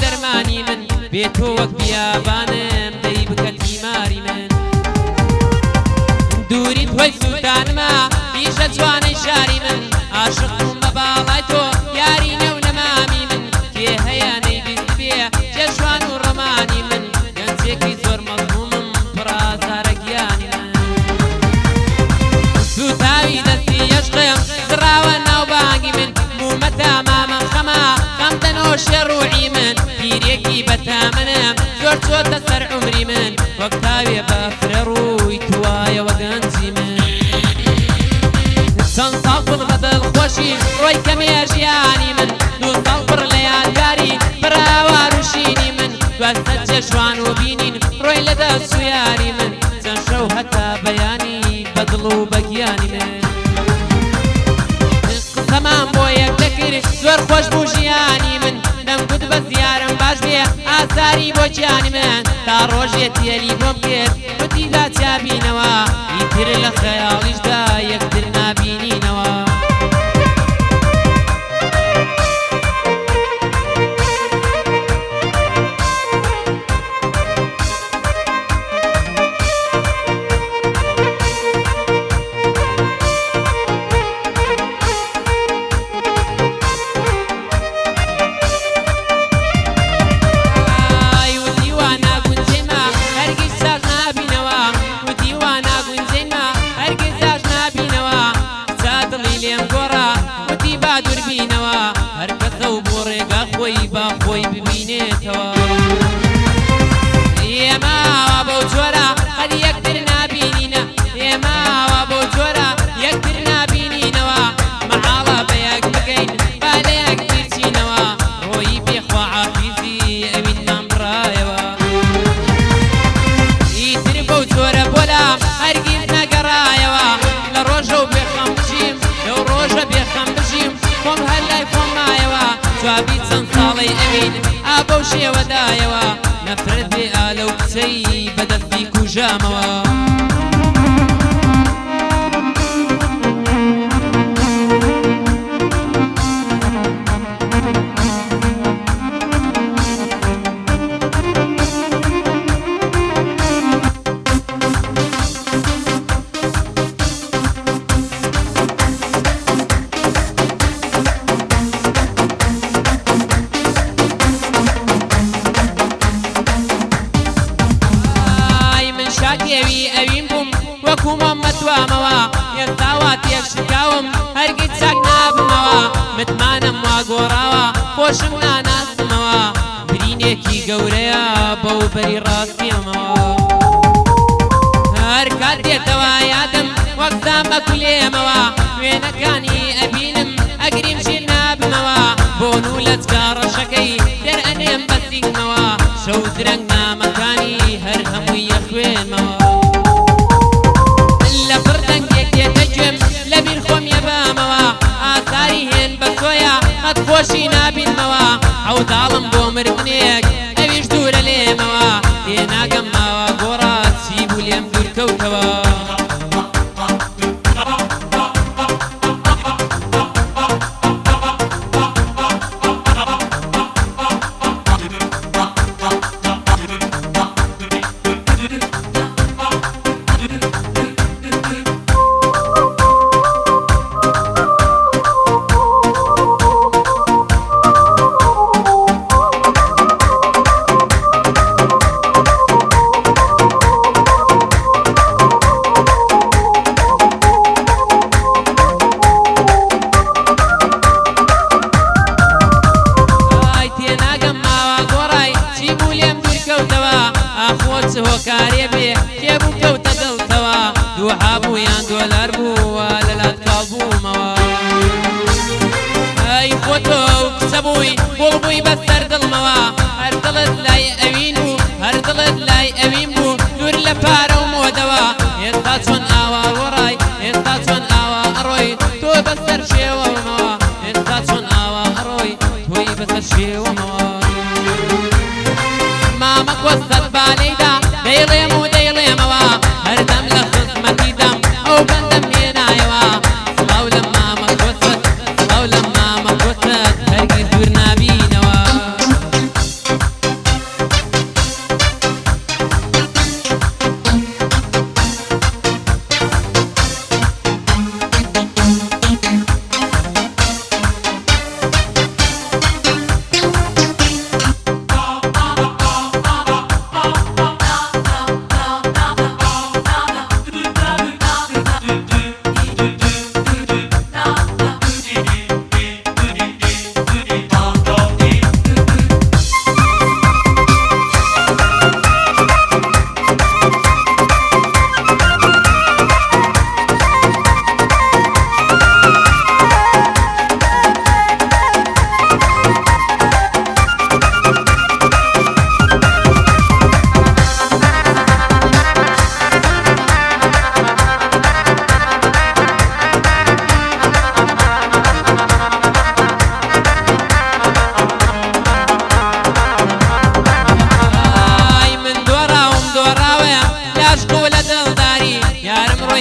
دەرمانی من بێتۆ وەک بیابانم دەی بکە تیماری من دووری تۆی سووتانمە پیشە جوانەی شاری من عاشق بووم بە باڵای تۆ یاری نێو نەمامی من کێ هەیە نەیبیست بێ جێشوان و ڕەمانی من گەنجێکی زۆر مەزمومم پڕازارە گیانی من سوتاوی دەستی یەشقم دڕاوە ناو بانگی من بوومە تامامە خەمە خەم دەنۆشێ ڕووعی من پیرێکی بەتامنم زۆر چۆتە سەر عومری من وەک تاوێ بەفرە ڕووی توایەوە گەنجی من چەند ساڵ پڕ بە دڵخۆشی ڕۆی کەمێ ژیانی من دوو ساڵ پڕ لە یادگاری بڕاوار و شینی من دوازدە جێشوان و بینین ڕۆی لە دەست و یاری من چەند شەو هەتا بەیانی بە دڵ و بە گیانی من قسەمان بۆ یەک دەکرد زۆر خۆش بوو ژیانی من دەمگوت بە زیارم باش بێ ئازاری بۆ گیانی من تا ڕۆژێ تێلی بۆم کرد وتی لا چابینەوە ئیتر لە خەیاڵیشدا یەکتر نابینینەوە خۆی ببینێتەوە ئێماوە بەو جۆرە هەر یەکتر نابینینە ئێماوە بەو جۆرە یەکتر نابینینەوە مەحاڵە بە یەک بگەین با لە یەک بیرچینەوە ڕۆیی بێخوا عافیزی ئەوینمان بڕایەوە ئیتر بەو جۆرە بۆلا هەرگیز نەگەڕایەوە لە ڕۆژە و بێخەم بژیم لەو ڕۆژە بێخەم بژیم خۆم هەر لای خۆم مایەوە جوابی چەند ساڵەی ئەوین ئابە و شێوەدایەوە نەفرەت بێ ئالە و کچەی بەدەستی کوژامەوە ئەوین بووم وەکو مەمەتوامەوە ئێستاوا تێک شکاوم هەرگیز چاک نابمەوە متمانم وا گۆڕاوە خۆشم ناناستمەوە برینێکی گەورەیە بەو بەری ڕاستیەمەوە هەر کات دێتەوە یادم وەک زامە کولێمەوە وێنەکانی ئەبینم ئەگریم ژیر نابمەوە بۆ نوو لە جگا ڕەشەکەی دەرئەنێم بە سینگمەوە شەو درەنگ نامەکانی هەر هەمووی یەخوێنمەوە خۆشی نابینمەوە ئەوداڵم بۆ مردنێک ئەویش دوورە لێمەوە تێناگەم ماوە گۆڕا چی بوو لێم دوورکەوتەوە هۆکارێ بێ کێبوو کەوتە دڵتەوە دووها بوو یان دۆلار بووە لە لات کاڵ بوومەوە ئەی خۆ تۆ کچە بووی گوڵ بووی بەسەر دڵمەوە هەر دڵت لای ئەوین بوو هەر دڵت لای ئەوین بوو دوور لە پارە و مۆدەوە ئێستا چۆن ئاوا وەڕای ئێستا چۆن ئاوا ئەڕۆی تۆ بەسەر شێوەمەوە ئێستا چۆن ئاوا ئەڕۆی تۆی بەسەر شێوەمەوە مامە کۆستەت بالەیدا دەیڵێم و دەیڵێمەوە هەردەم لە خزمەتیدەم ئەو بەندەم هێنایەوە سڵاو لە مامە کۆستەت سڵاو لە مامە کۆستەت هەرگیز دوور نابینەوە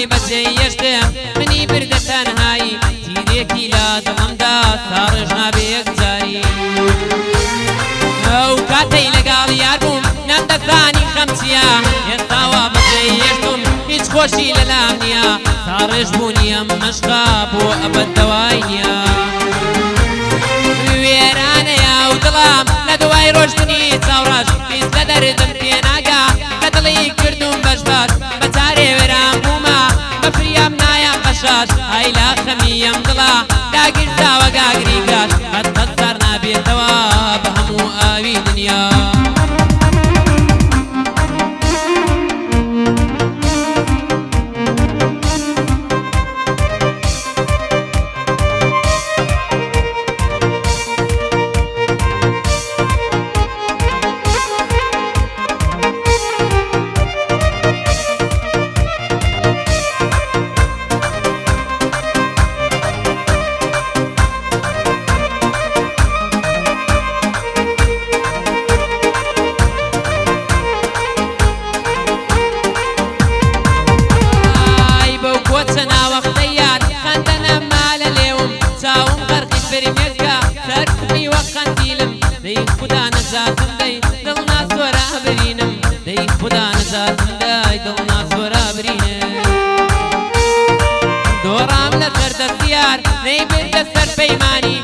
بۆی بەچەی یەشتم منی بردە تەنهایی تیرێکی لا دڵمدا تا ڕێژ نابێ یەکجاری ئەو کاتەی لەگەڵ یار بووم نەمدەزانی خەم چییە ئێستاوا بەچەی یەشتم هیچ خۆشی لەلام نییە تا ڕێژ بوونیم مەشقا بۆ ئەبەد دەوای نییە وێرانەیە و دڵام لە دوای ڕۆژتنی چاوڕەش پیس لە دەردم پێناگا کە دڵی کردوم بەشباش بە چارێ وێران بوومە بە فریام نایە قەشاش ئای لا خەمیم دڵا داگیرتاوە گاگری کاش بەدقەت سەر نابێتەوە بە هەموو ئاوی دنیا خدا نزاتم دەی دڵناس وەرە برینم دەی خدا نزاتم دەی دڵناس وەرە برینم دۆڕام لە سەر دەستیار نەی بردە سەر پەیمانی